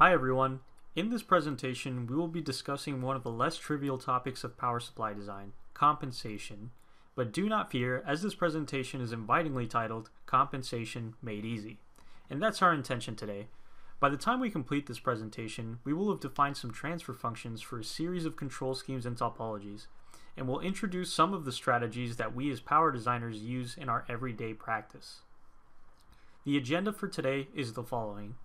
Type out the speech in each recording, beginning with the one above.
Hi everyone. In this presentation, we will be discussing one of the less trivial topics of power supply design, compensation. But do not fear, as this presentation is invitingly titled, Compensation Made Easy. And that's our intention today. By the time we complete this presentation, we will have defined some transfer functions for a series of control schemes and topologies, and we'll introduce some of the strategies that we as power designers use in our everyday practice. The agenda for today is the following.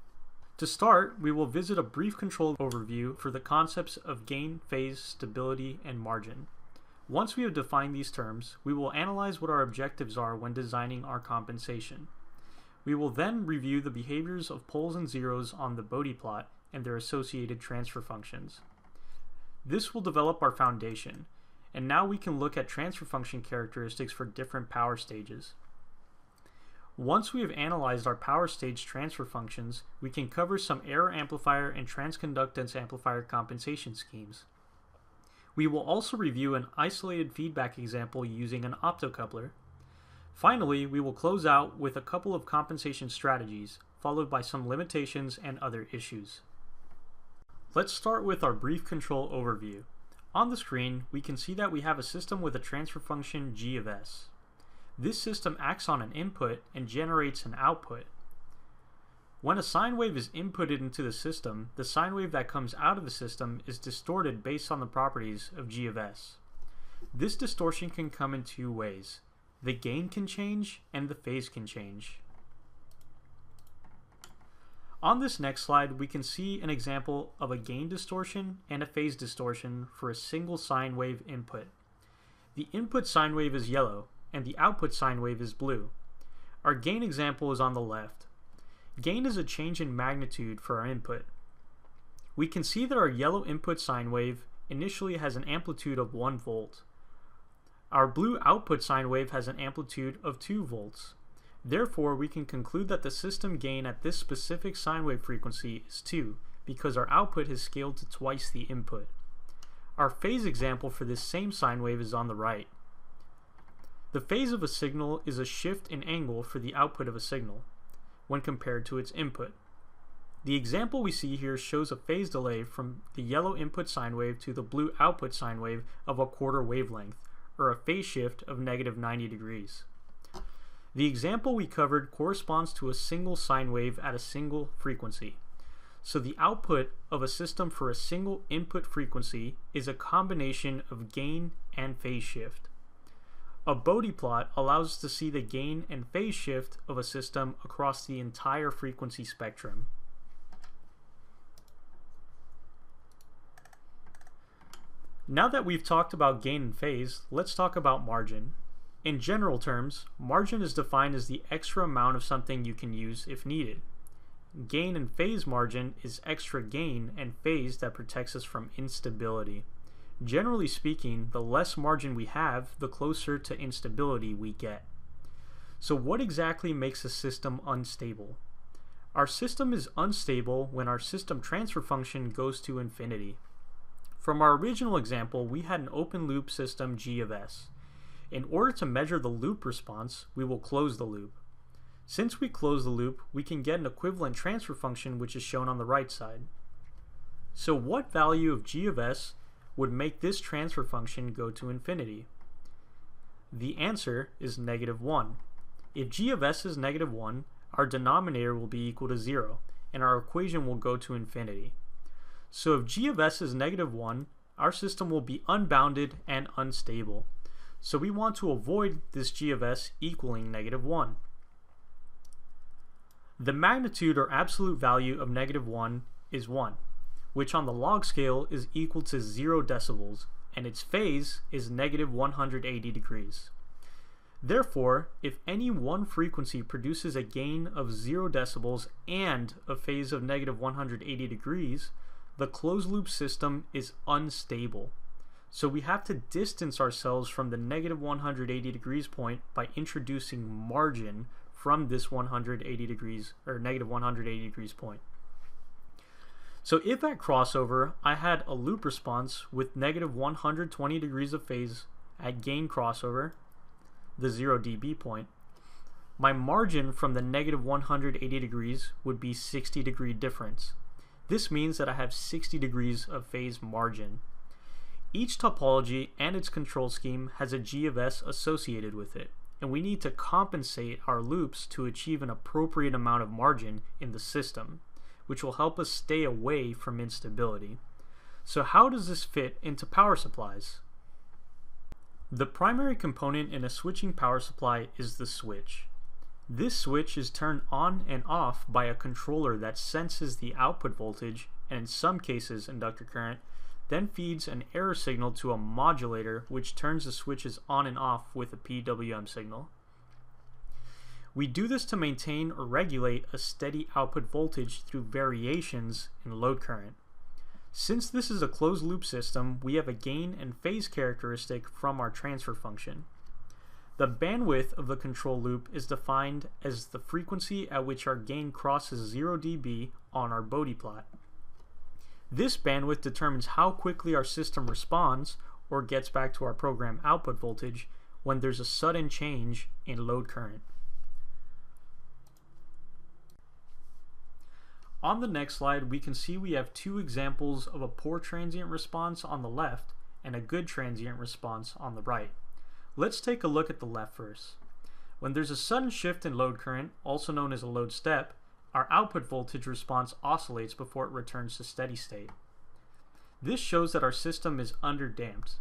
To start, we will visit a brief control overview for the concepts of gain, phase, stability, and margin. Once we have defined these terms, we will analyze what our objectives are when designing our compensation. We will then review the behaviors of poles and zeros on the Bode plot and their associated transfer functions. This will develop our foundation, and now we can look at transfer function characteristics for different power stages. Once we have analyzed our power stage transfer functions, we can cover some error amplifier and transconductance amplifier compensation schemes. We will also review an isolated feedback example using an optocoupler. Finally, we will close out with a couple of compensation strategies, followed by some limitations and other issues. Let's start with our brief control overview. On the screen, we can see that we have a system with a transfer function g of s. This system acts on an input and generates an output. When a sine wave is inputted into the system, the sine wave that comes out of the system is distorted based on the properties of g of s. This distortion can come in two ways. The gain can change and the phase can change. On this next slide, we can see an example of a gain distortion and a phase distortion for a single sine wave input. The input sine wave is yellow, and the output sine wave is blue. Our gain example is on the left. Gain is a change in magnitude for our input. We can see that our yellow input sine wave initially has an amplitude of 1 volt. Our blue output sine wave has an amplitude of 2 volts. Therefore, we can conclude that the system gain at this specific sine wave frequency is 2, because our output has scaled to twice the input. Our phase example for this same sine wave is on the right. The phase of a signal is a shift in angle for the output of a signal when compared to its input. The example we see here shows a phase delay from the yellow input sine wave to the blue output sine wave of a quarter wavelength, or a phase shift of -90 degrees. The example we covered corresponds to a single sine wave at a single frequency. So the output of a system for a single input frequency is a combination of gain and phase shift. A Bode plot allows us to see the gain and phase shift of a system across the entire frequency spectrum. Now that we've talked about gain and phase, let's talk about margin. In general terms, margin is defined as the extra amount of something you can use if needed. Gain and phase margin is extra gain and phase that protects us from instability. Generally speaking, the less margin we have, the closer to instability we get. So what exactly makes a system unstable? Our system is unstable when our system transfer function goes to infinity. From our original example, we had an open loop system g of s. In order to measure the loop response, we will close the loop. Since we close the loop, we can get an equivalent transfer function which is shown on the right side. So what value of g of s would make this transfer function go to infinity? The answer is -1. If g of s is -1, our denominator will be equal to 0, and our equation will go to infinity. So if g of s is -1, our system will be unbounded and unstable. So we want to avoid this g of s equaling -1. The magnitude or absolute value of -1 is 1. Which on the log scale is equal to 0 decibels, and its phase is -180 degrees. Therefore, if any one frequency produces a gain of 0 decibels and a phase of -180 degrees, the closed loop system is unstable. So we have to distance ourselves from the -180 degrees point by introducing margin from this 180 degrees or -180 degrees point. So if at crossover I had a loop response with -120 degrees of phase at gain crossover, the 0 dB point, my margin from the -180 degrees would be 60 degree difference. This means that I have 60 degrees of phase margin. Each topology and its control scheme has a g of s associated with it, and we need to compensate our loops to achieve an appropriate amount of margin in the system, which will help us stay away from instability. So how does this fit into power supplies? The primary component in a switching power supply is the switch. This switch is turned on and off by a controller that senses the output voltage, and in some cases inductor current, then feeds an error signal to a modulator which turns the switches on and off with a PWM signal. We do this to maintain or regulate a steady output voltage through variations in load current. Since this is a closed loop system, we have a gain and phase characteristic from our transfer function. The bandwidth of the control loop is defined as the frequency at which our gain crosses 0 dB on our Bode plot. This bandwidth determines how quickly our system responds or gets back to our program output voltage when there's a sudden change in load current. On the next slide, we can see we have two examples of a poor transient response on the left and a good transient response on the right. Let's take a look at the left first. When there's a sudden shift in load current, also known as a load step, our output voltage response oscillates before it returns to steady state. This shows that our system is underdamped.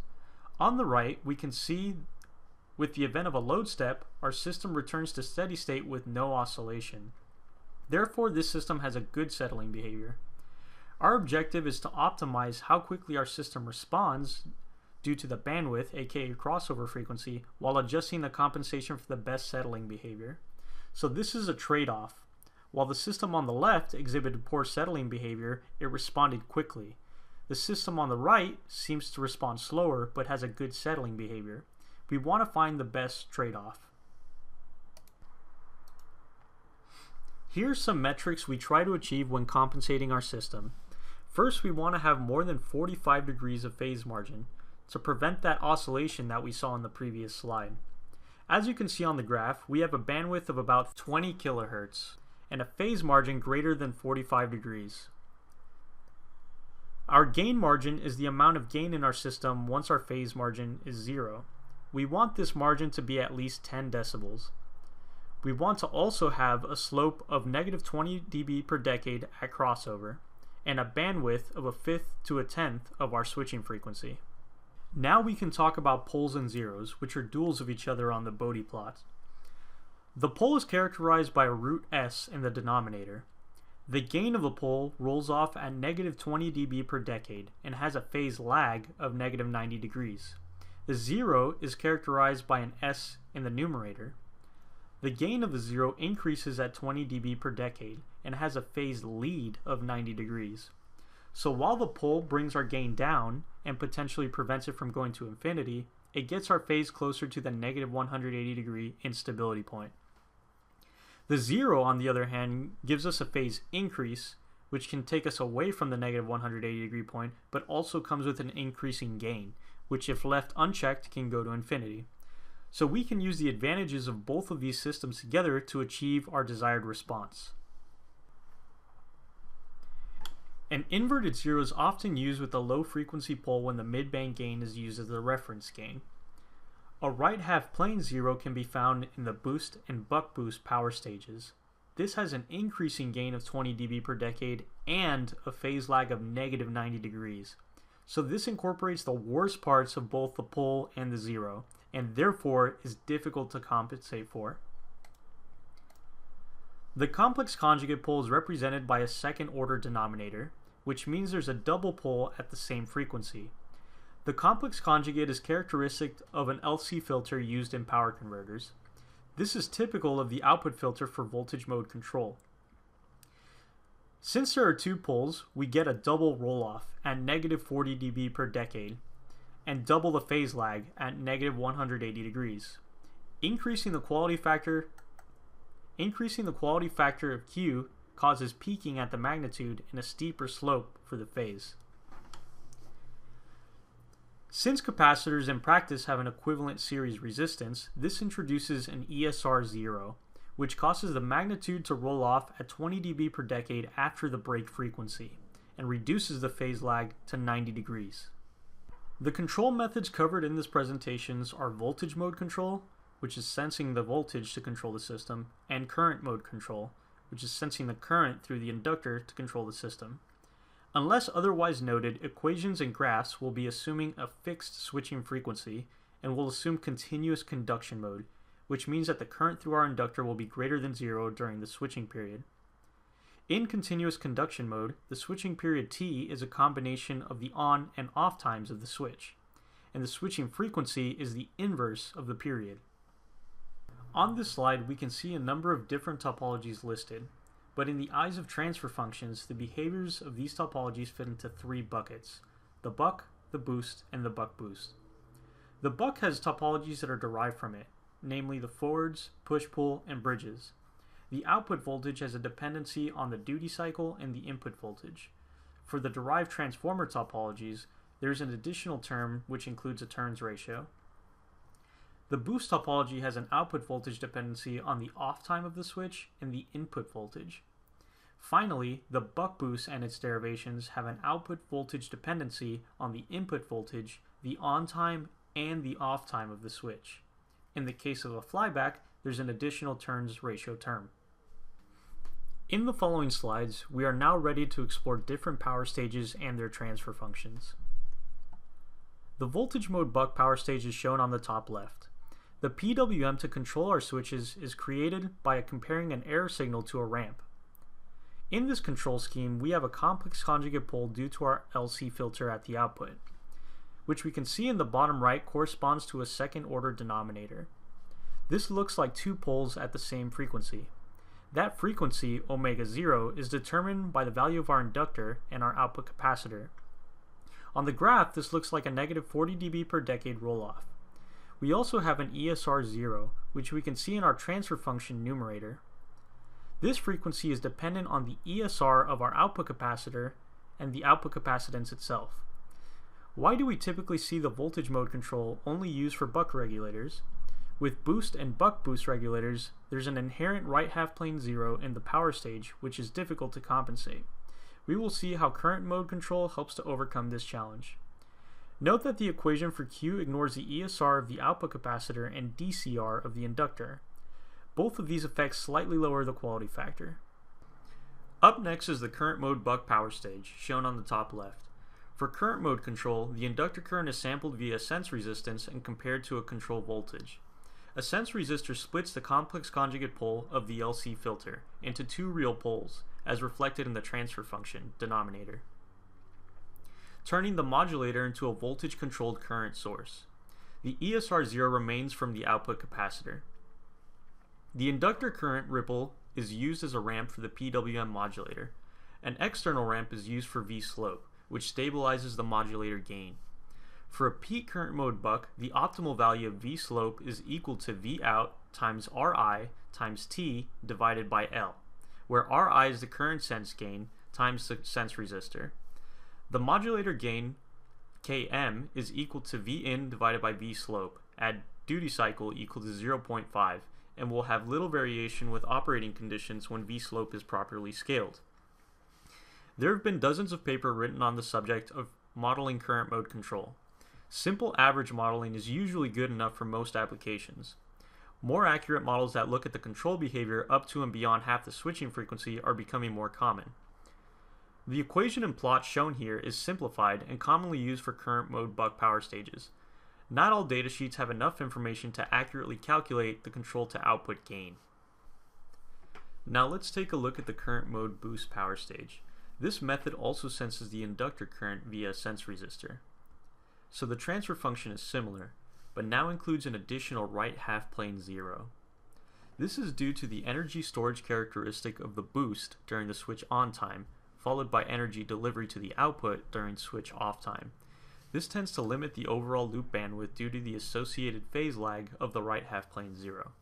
On the right, we can see with the event of a load step, our system returns to steady state with no oscillation. Therefore, this system has a good settling behavior. Our objective is to optimize how quickly our system responds due to the bandwidth, aka crossover frequency, while adjusting the compensation for the best settling behavior. So this is a trade-off. While the system on the left exhibited poor settling behavior, it responded quickly. The system on the right seems to respond slower but has a good settling behavior. We want to find the best trade-off. Here's some metrics we try to achieve when compensating our system. First, we want to have more than 45 degrees of phase margin to prevent that oscillation that we saw in the previous slide. As you can see on the graph, we have a bandwidth of about 20 kilohertz and a phase margin greater than 45 degrees. Our gain margin is the amount of gain in our system once our phase margin is 0. We want this margin to be at least 10 decibels. We want to also have a slope of negative 20 dB per decade at crossover and a bandwidth of a fifth to a tenth of our switching frequency. Now we can talk about poles and zeros, which are duals of each other on the Bode plot. The pole is characterized by a root S in the denominator. The gain of the pole rolls off at negative 20 dB per decade and has a phase lag of negative 90 degrees. The zero is characterized by an S in the numerator. The gain of the zero increases at 20 dB per decade and has a phase lead of 90 degrees. So while the pole brings our gain down and potentially prevents it from going to infinity, it gets our phase closer to the negative 180 degree instability point. The zero, on the other hand, gives us a phase increase, which can take us away from the negative 180 degree point, but also comes with an increasing gain, which if left unchecked can go to infinity. So we can use the advantages of both of these systems together to achieve our desired response. An inverted zero is often used with a low frequency pole when the midband gain is used as the reference gain. A right half plane zero can be found in the boost and buck boost power stages. This has an increasing gain of 20 dB per decade and a phase lag of negative 90 degrees. So this incorporates the worst parts of both the pole and the zero, and therefore is difficult to compensate for. The complex conjugate pole is represented by a second order denominator, which means there's a double pole at the same frequency. The complex conjugate is characteristic of an LC filter used in power converters. This is typical of the output filter for voltage mode control. Since there are two poles, we get a double roll-off at negative 40 dB per decade and double the phase lag at negative 180 degrees. Increasing the quality factor of Q causes peaking at the magnitude and a steeper slope for the phase. Since capacitors in practice have an equivalent series resistance, this introduces an ESR0, which causes the magnitude to roll off at 20 dB per decade after the break frequency. and reduces the phase lag to 90 degrees. The control methods covered in this presentation are voltage mode control, which is sensing the voltage to control the system, and current mode control, which is sensing the current through the inductor to control the system. Unless otherwise noted, equations and graphs will be assuming a fixed switching frequency and will assume continuous conduction mode, which means that the current through our inductor will be greater than 0 during the switching period. In continuous conduction mode, the switching period T is a combination of the on and off times of the switch, and the switching frequency is the inverse of the period. On this slide, we can see a number of different topologies listed, but in the eyes of transfer functions, the behaviors of these topologies fit into 3 buckets: the buck, the boost, and the buck-boost. The buck has topologies that are derived from it, namely the forwards, push-pull, and bridges. The output voltage has a dependency on the duty cycle and the input voltage. For the derived transformer topologies, there is an additional term which includes a turns ratio. The boost topology has an output voltage dependency on the off time of the switch and the input voltage. Finally, the buck boost and its derivations have an output voltage dependency on the input voltage, the on time, and the off time of the switch. In the case of a flyback, there's an additional turns ratio term. In the following slides, we are now ready to explore different power stages and their transfer functions. The voltage mode buck power stage is shown on the top left. The PWM to control our switches is created by comparing an error signal to a ramp. In this control scheme, we have a complex conjugate pole due to our LC filter at the output, which we can see in the bottom right corresponds to a second order denominator. This looks like 2 poles at the same frequency. That frequency, omega 0, is determined by the value of our inductor and our output capacitor. On the graph, this looks like a negative 40 dB per decade roll-off. We also have an ESR 0, which we can see in our transfer function numerator. This frequency is dependent on the ESR of our output capacitor and the output capacitance itself. Why do we typically see the voltage mode control only used for buck regulators? With boost and buck boost regulators, there's an inherent right half plane 0 in the power stage, which is difficult to compensate. We will see how current mode control helps to overcome this challenge. Note that the equation for Q ignores the ESR of the output capacitor and DCR of the inductor. Both of these effects slightly lower the quality factor. Up next is the current mode buck power stage, shown on the top left. For current mode control, the inductor current is sampled via sense resistance and compared to a control voltage. A sense resistor splits the complex conjugate pole of the LC filter into 2 real poles, as reflected in the transfer function denominator, turning the modulator into a voltage-controlled current source. The ESR 0 remains from the output capacitor. The inductor current ripple is used as a ramp for the PWM modulator. An external ramp is used for V-slope, which stabilizes the modulator gain. For a peak current mode buck, the optimal value of V-slope is equal to Vout times Ri times T divided by L, where Ri is the current sense gain times the sense resistor. The modulator gain, Km, is equal to Vin divided by V-slope, at duty cycle equal to 0.5, and will have little variation with operating conditions when V-slope is properly scaled. There have been dozens of papers written on the subject of modeling current mode control. Simple average modeling is usually good enough for most applications. More accurate models that look at the control behavior up to and beyond half the switching frequency are becoming more common. The equation and plot shown here is simplified and commonly used for current mode buck power stages. Not all datasheets have enough information to accurately calculate the control to output gain. Now let's take a look at the current mode boost power stage. This method also senses the inductor current via a sense resistor. So the transfer function is similar, but now includes an additional right half plane 0. This is due to the energy storage characteristic of the boost during the switch on time, followed by energy delivery to the output during switch off time. This tends to limit the overall loop bandwidth due to the associated phase lag of the right half plane 0.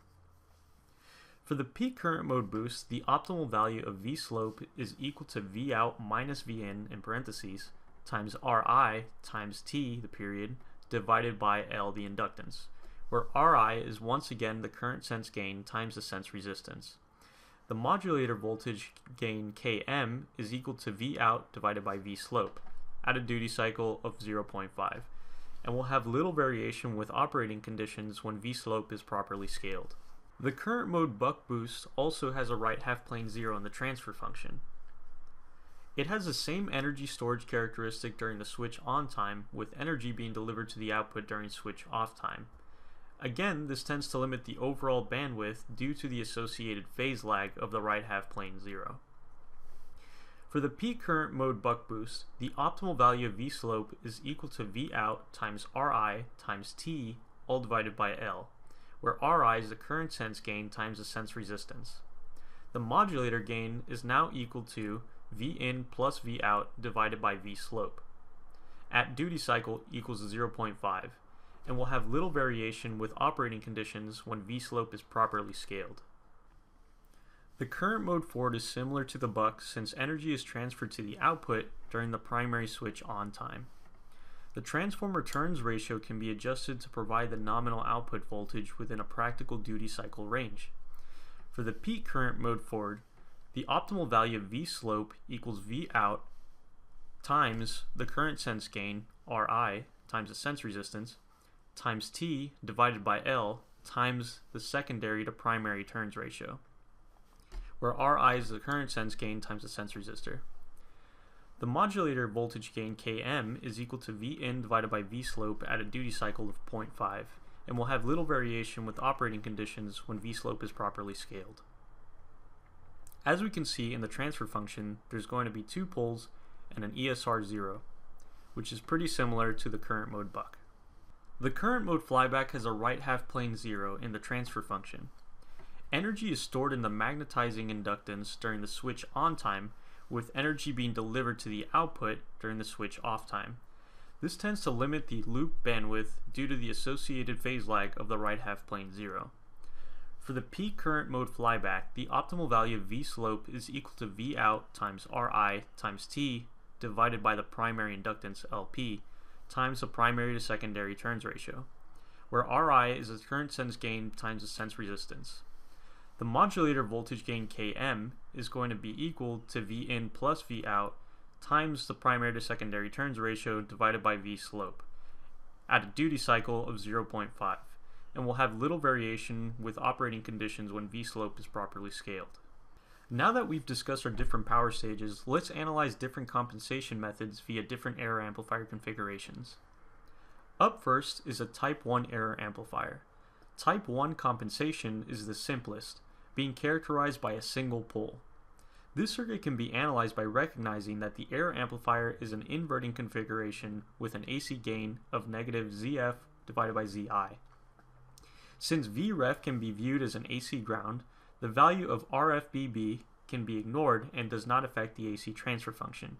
For the peak current mode boost, the optimal value of V-slope is equal to Vout minus Vin in parentheses times Ri times T, the period, divided by L, the inductance, where Ri is once again the current sense gain times the sense resistance. The modulator voltage gain Km is equal to V out divided by V slope at a duty cycle of 0.5, and will have little variation with operating conditions when V slope is properly scaled. The current mode buck boost also has a right half plane 0 in the transfer function. It has the same energy storage characteristic during the switch on time, with energy being delivered to the output during switch off time. Again, this tends to limit the overall bandwidth due to the associated phase lag of the right half plane 0. For the peak current mode buck boost, the optimal value of V slope is equal to V out times Ri times T all divided by L, where Ri is the current sense gain times the sense resistance. The modulator gain is now equal to V in plus V out divided by V slope at duty cycle equals 0.5, and will have little variation with operating conditions when V slope is properly scaled. The current mode forward is similar to the buck since energy is transferred to the output during the primary switch on time. The transformer turns ratio can be adjusted to provide the nominal output voltage within a practical duty cycle range. For the peak current mode forward, the optimal value of V slope equals V out times the current sense gain, Ri, times the sense resistance, times T divided by L times the secondary to primary turns ratio, where Ri is the current sense gain times the sense resistor. The modulator voltage gain Km is equal to V in divided by V slope at a duty cycle of 0.5, and will have little variation with operating conditions when V slope is properly scaled. As we can see in the transfer function, there's going to be two poles and an ESR 0, which is pretty similar to the current mode buck. The current mode flyback has a right half plane 0 in the transfer function. Energy is stored in the magnetizing inductance during the switch on time, with energy being delivered to the output during the switch off time. This tends to limit the loop bandwidth due to the associated phase lag of the right half plane 0. For the peak current mode flyback, the optimal value of V slope is equal to V out times Ri times T divided by the primary inductance Lp times the primary to secondary turns ratio, where Ri is the current sense gain times the sense resistance. The modulator voltage gain Km is going to be equal to V in plus V out times the primary to secondary turns ratio divided by V slope at a duty cycle of 0.5, and will have little variation with operating conditions when V slope is properly scaled. Now that we've discussed our different power stages, let's analyze different compensation methods via different error amplifier configurations. Up first is a Type 1 error amplifier. Type 1 compensation is the simplest, being characterized by a single pole. This circuit can be analyzed by recognizing that the error amplifier is an inverting configuration with an AC gain of negative ZF divided by ZI. Since Vref can be viewed as an AC ground, the value of RFBB can be ignored and does not affect the AC transfer function.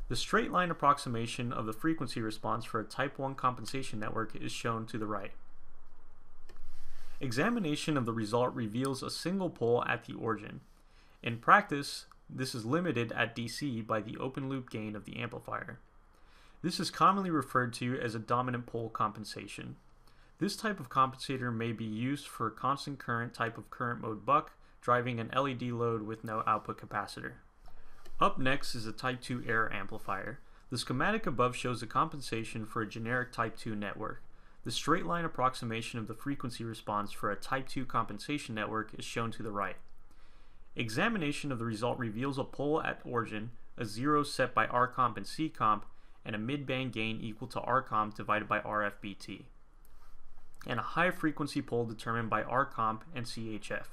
The straight line approximation of the frequency response for a Type 1 compensation network is shown to the right. Examination of the result reveals a single pole at the origin. In practice, this is limited at DC by the open loop gain of the amplifier. This is commonly referred to as a dominant pole compensation. This type of compensator may be used for a constant current type of current mode buck, driving an LED load with no output capacitor. Up next is a Type 2 error amplifier. The schematic above shows the compensation for a generic Type 2 network. The straight line approximation of the frequency response for a Type 2 compensation network is shown to the right. Examination of the result reveals a pole at origin, a 0 set by Rcomp andCcomp, and a mid-band gain equal to Rcomp divided by RFBT, and a high frequency pole determined by Rcomp and CHF.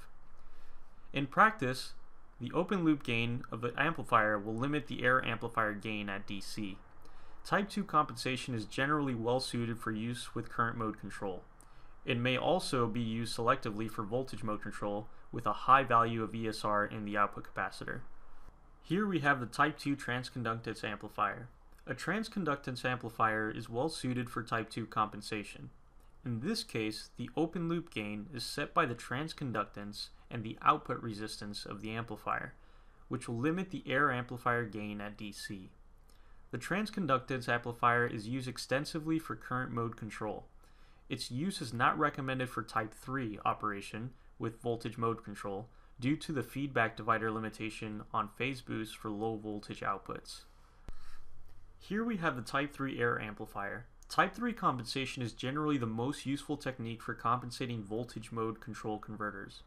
In practice, the open loop gain of the amplifier will limit the error amplifier gain at DC. Type 2 compensation is generally well suited for use with current mode control. It may also be used selectively for voltage mode control with a high value of ESR in the output capacitor. Here we have the Type 2 transconductance amplifier. A transconductance amplifier is well suited for Type 2 compensation. In this case, the open loop gain is set by the transconductance and the output resistance of the amplifier, which will limit the error amplifier gain at DC. The transconductance amplifier is used extensively for current mode control. Its use is not recommended for Type 3 operation with voltage mode control due to the feedback divider limitation on phase boost for low voltage outputs. Here we have the Type 3 error amplifier. Type 3 compensation is generally the most useful technique for compensating voltage mode control converters,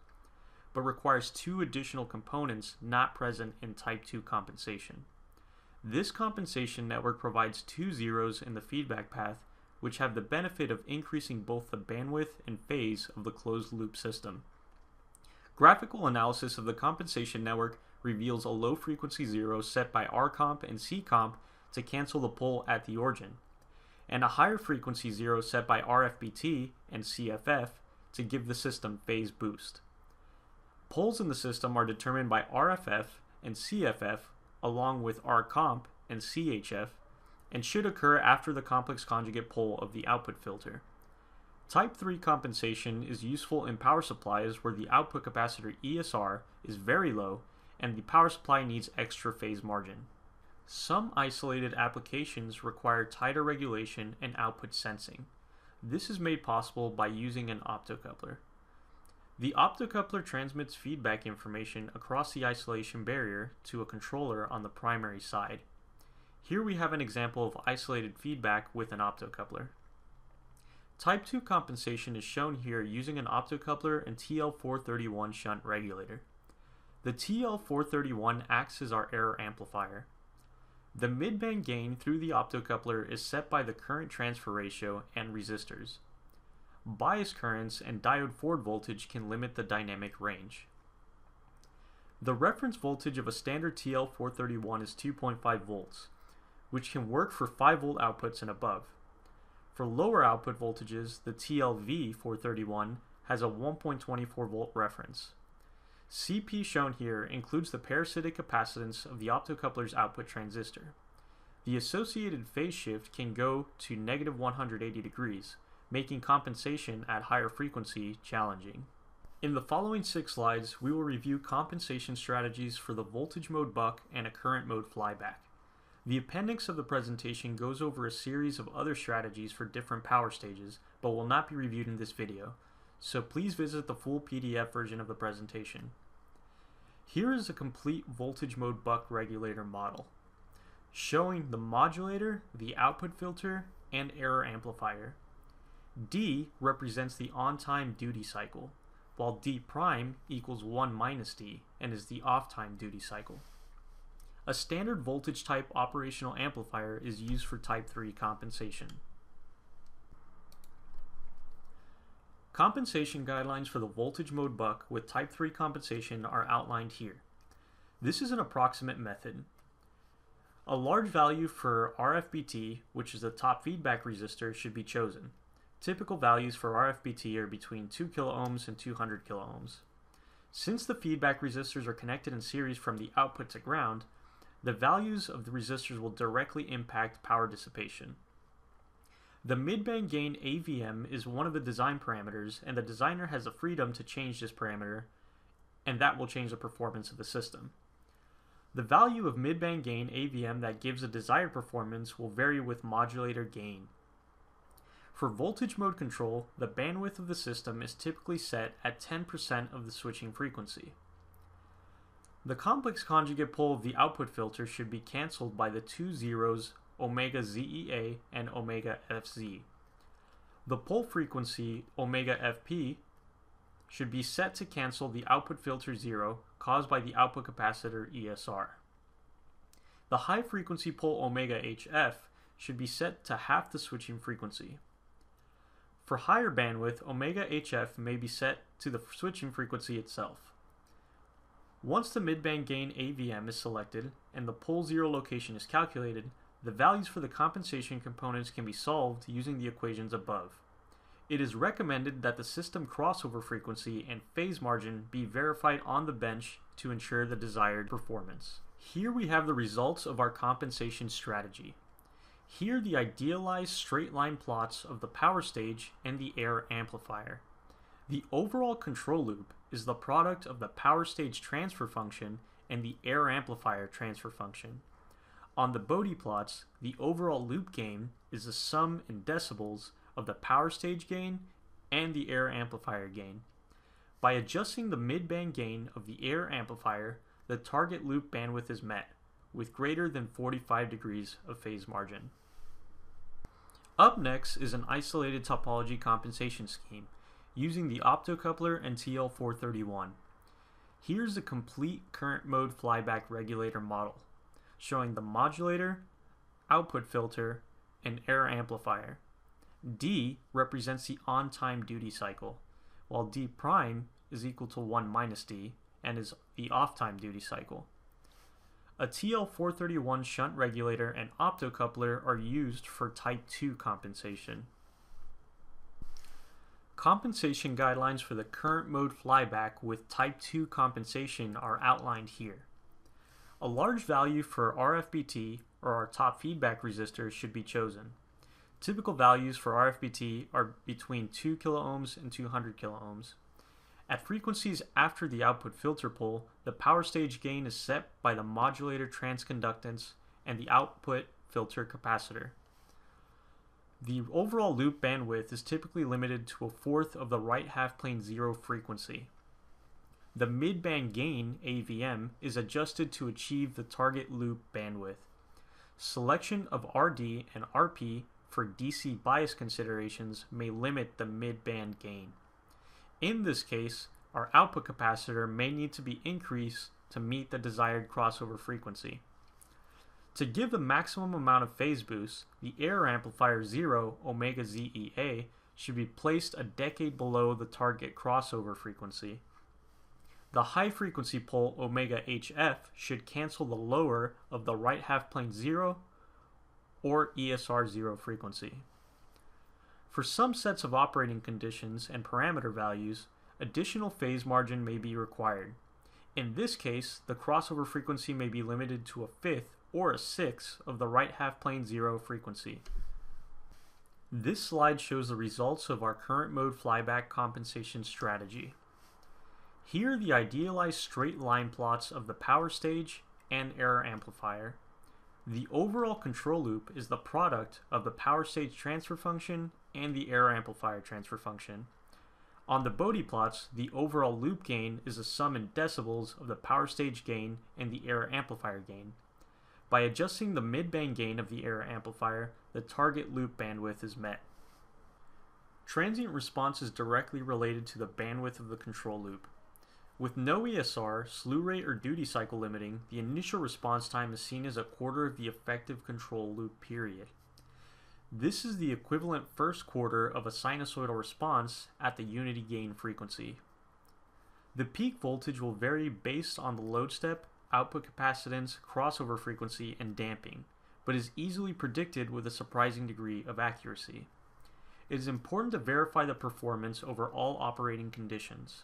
but requires two additional components not present in Type 2 compensation. This compensation network provides two zeros in the feedback path, which have the benefit of increasing both the bandwidth and phase of the closed loop system. Graphical analysis of the compensation network reveals a low frequency zero set by RComp and CComp to cancel the pole at the origin, and a higher frequency zero set by RFBT and CFF to give the system phase boost. Poles in the system are determined by RFF and CFF along with RComp and CHF, and should occur after the complex conjugate pole of the output filter. Type 3 compensation is useful in power supplies where the output capacitor ESR is very low and the power supply needs extra phase margin. Some isolated applications require tighter regulation and output sensing. This is made possible by using an optocoupler. The optocoupler transmits feedback information across the isolation barrier to a controller on the primary side. Here we have an example of isolated feedback with an optocoupler. Type 2 compensation is shown here using an optocoupler and TL431 shunt regulator. The TL431 acts as our error amplifier. The midband gain through the optocoupler is set by the current transfer ratio and resistors. Bias currents and diode forward voltage can limit the dynamic range. The reference voltage of a standard TL431 is 2.5 volts, which can work for 5 volt outputs and above. For lower output voltages, the TLV431 has a 1.24 volt reference. CP shown here includes the parasitic capacitance of the optocoupler's output transistor. The associated phase shift can go to negative 180 degrees, making compensation at higher frequency challenging. In the following 6 slides, we will review compensation strategies for the voltage mode buck and a current mode flyback. The appendix of the presentation goes over a series of other strategies for different power stages, but will not be reviewed in this video, so please visit the full PDF version of the presentation. Here is a complete voltage mode buck regulator model, showing the modulator, the output filter, and error amplifier. D represents the on-time duty cycle, while D prime equals 1 minus D and is the off-time duty cycle. A standard voltage type operational amplifier is used for Type 3 compensation. Compensation guidelines for the voltage mode buck with Type 3 compensation are outlined here. This is an approximate method. A large value for RFBT, which is the top feedback resistor, should be chosen. Typical values for RFBT are between 2 kiloohms and 200 kiloohms. Since the feedback resistors are connected in series from the output to ground, the values of the resistors will directly impact power dissipation. The midband gain AVM is one of the design parameters, and the designer has the freedom to change this parameter, and that will change the performance of the system. The value of midband gain AVM that gives the desired performance will vary with modulator gain. For voltage mode control, the bandwidth of the system is typically set at 10% of the switching frequency. The complex conjugate pole of the output filter should be cancelled by the two zeros omega ZEA and omega FZ. The pole frequency omega FP should be set to cancel the output filter zero caused by the output capacitor ESR. The high frequency pole omega HF should be set to half the switching frequency. For higher bandwidth, omega HF may be set to the switching frequency itself. Once the midband gain AVM is selected and the pole zero location is calculated, the values for the compensation components can be solved using the equations above. It is recommended that the system crossover frequency and phase margin be verified on the bench to ensure the desired performance. Here we have the results of our compensation strategy. Here the idealized straight line plots of the power stage and the error amplifier. The overall control loop is the product of the power stage transfer function and the error amplifier transfer function. On the Bode plots, the overall loop gain is the sum in decibels of the power stage gain and the error amplifier gain. By adjusting the mid-band gain of the air amplifier, the target loop bandwidth is met, with greater than 45 degrees of phase margin. Up next is an isolated topology compensation scheme, using the optocoupler and TL431. Here's the complete current mode flyback regulator model, showing the modulator, output filter, and air amplifier. D represents the on-time duty cycle, while D prime is equal to 1 minus D and is the off-time duty cycle. A TL431 shunt regulator and optocoupler are used for Type 2 compensation. Compensation guidelines for the current mode flyback with Type 2 compensation are outlined here. A large value for RFBT, or our top feedback resistor, should be chosen. Typical values for RFBT are between 2 kiloohms and 200 kiloohms. At frequencies after the output filter pole, the power stage gain is set by the modulator transconductance and the output filter capacitor. The overall loop bandwidth is typically limited to a fourth of the right half plane zero frequency. The mid-band gain, AVM, is adjusted to achieve the target loop bandwidth. Selection of RD and RP for DC bias considerations may limit the mid-band gain. In this case, our output capacitor may need to be increased to meet the desired crossover frequency. To give the maximum amount of phase boost, the air amplifier 0 omega ZEA should be placed a decade below the target crossover frequency. The high frequency pole omega HF should cancel the lower of the right half plane 0 or ESR 0 frequency. For some sets of operating conditions and parameter values, additional phase margin may be required. In this case, the crossover frequency may be limited to a fifth or a sixth of the right half plane 0 frequency. This slide shows the results of our current mode flyback compensation strategy. Here are the idealized straight line plots of the power stage and air amplifier. The overall control loop is the product of the power stage transfer function and the air amplifier transfer function. On the Bode plots, the overall loop gain is the sum in decibels of the power stage gain and the air amplifier gain. By adjusting the mid-band gain of the air amplifier, the target loop bandwidth is met. Transient response is directly related to the bandwidth of the control loop. With no ESR, slew rate, or duty cycle limiting, the initial response time is seen as a quarter of the effective control loop period. This is the equivalent first quarter of a sinusoidal response at the unity gain frequency. The peak voltage will vary based on the load step, output capacitance, crossover frequency, and damping, but is easily predicted with a surprising degree of accuracy. It is important to verify the performance over all operating conditions.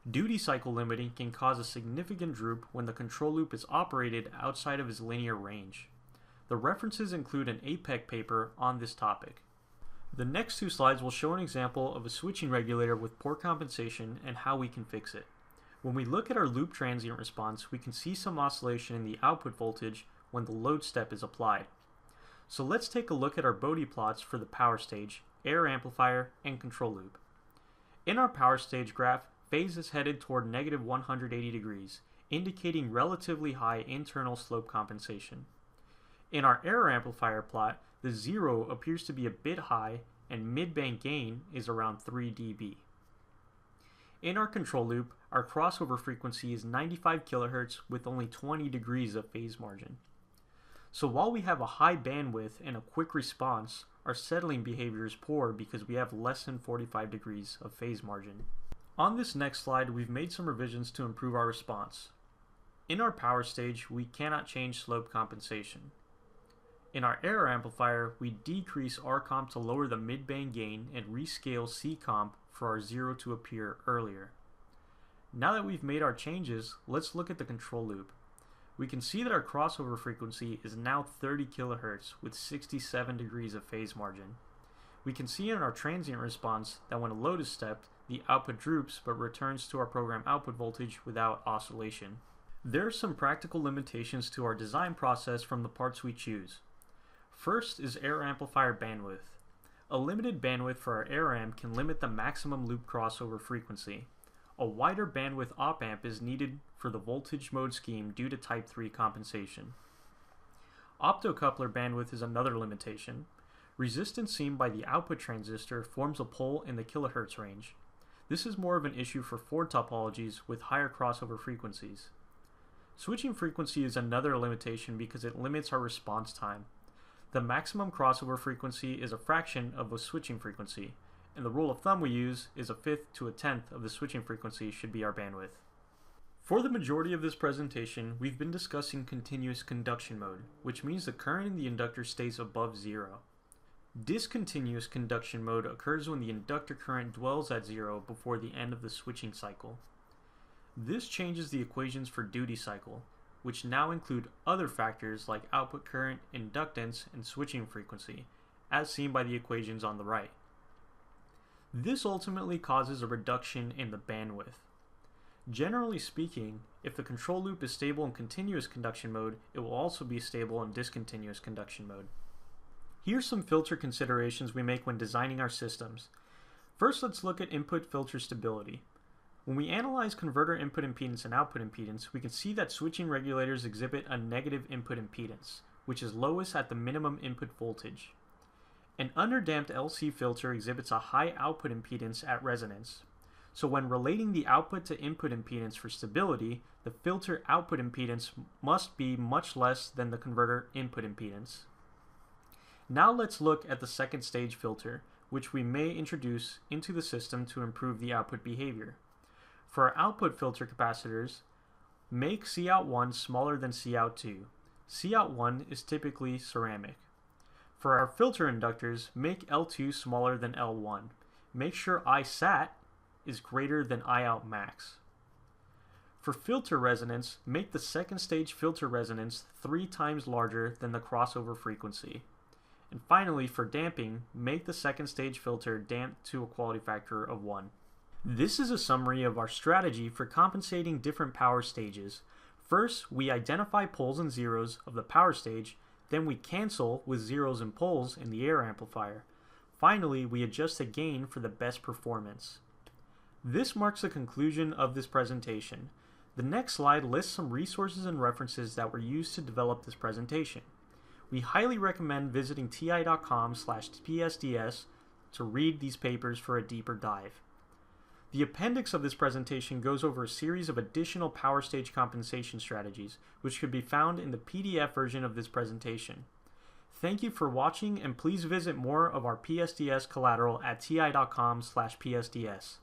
Duty cycle limiting can cause a significant droop when the control loop is operated outside of its linear range. The references include an APEC paper on this topic. The next two slides will show an example of a switching regulator with poor compensation and how we can fix it. When we look at our loop transient response, we can see some oscillation in the output voltage when the load step is applied. So let's take a look at our Bode plots for the power stage, air amplifier, and control loop. In our power stage graph, phase is headed toward negative 180 degrees, indicating relatively high internal slope compensation. In our air amplifier plot, the 0 appears to be a bit high and mid-band gain is around 3 dB. In our control loop, our crossover frequency is 95 kHz with only 20 degrees of phase margin. So while we have a high bandwidth and a quick response, our settling behavior is poor because we have less than 45 degrees of phase margin. On this next slide, we've made some revisions to improve our response. In our power stage, we cannot change slope compensation. In our air amplifier, we decrease R-comp to lower the mid-band gain and rescale C-comp for our 0 to appear earlier. Now that we've made our changes, let's look at the control loop. We can see that our crossover frequency is now 30 kHz with 67 degrees of phase margin. We can see in our transient response that when a load is stepped, the output droops but returns to our program output voltage without oscillation. There are some practical limitations to our design process from the parts we choose. First is air amplifier bandwidth. A limited bandwidth for our air amp can limit the maximum loop crossover frequency. A wider bandwidth op-amp is needed for the voltage mode scheme due to type 3 compensation. Optocoupler bandwidth is another limitation. Resistance seen by the output transistor forms a pole in the kilohertz range. This is more of an issue for Ford topologies with higher crossover frequencies. Switching frequency is another limitation because it limits our response time. The maximum crossover frequency is a fraction of a switching frequency, and the rule of thumb we use is 1/5 to 1/10 of the switching frequency should be our bandwidth. For the majority of this presentation, we've been discussing continuous conduction mode, which means the current in the inductor stays above 0. Discontinuous conduction mode occurs when the inductor current dwells at 0 before the end of the switching cycle. This changes the equations for duty cycle, which now include other factors like output current, inductance, and switching frequency, as seen by the equations on the right. This ultimately causes a reduction in the bandwidth. Generally speaking, if the control loop is stable in continuous conduction mode, it will also be stable in discontinuous conduction mode. Here's some filter considerations we make when designing our systems. First, let's look at input filter stability. When we analyze converter input impedance and output impedance, we can see that switching regulators exhibit a negative input impedance, which is lowest at the minimum input voltage. An underdamped LC filter exhibits a high output impedance at resonance. So when relating the output to input impedance for stability, the filter output impedance must be much less than the converter input impedance. Now let's look at the second stage filter, which we may introduce into the system to improve the output behavior. For our output filter capacitors, make Cout1 smaller than Cout2. Cout1 is typically ceramic. For our filter inductors, make L2 smaller than L1. Make sure Isat is greater than Iout max. For filter resonance, make the second stage filter resonance 3 times larger than the crossover frequency. And finally, for damping, make the second stage filter damped to a quality factor of 1. This is a summary of our strategy for compensating different power stages. First, we identify poles and zeros of the power stage, then we cancel with zeros and poles in the air amplifier. Finally, we adjust the gain for the best performance. This marks the conclusion of this presentation. The next slide lists some resources and references that were used to develop this presentation. We highly recommend visiting ti.com/psds to read these papers for a deeper dive. The appendix of this presentation goes over a series of additional power stage compensation strategies, which could be found in the PDF version of this presentation. Thank you for watching, and please visit more of our PSDS collateral at ti.com/psds.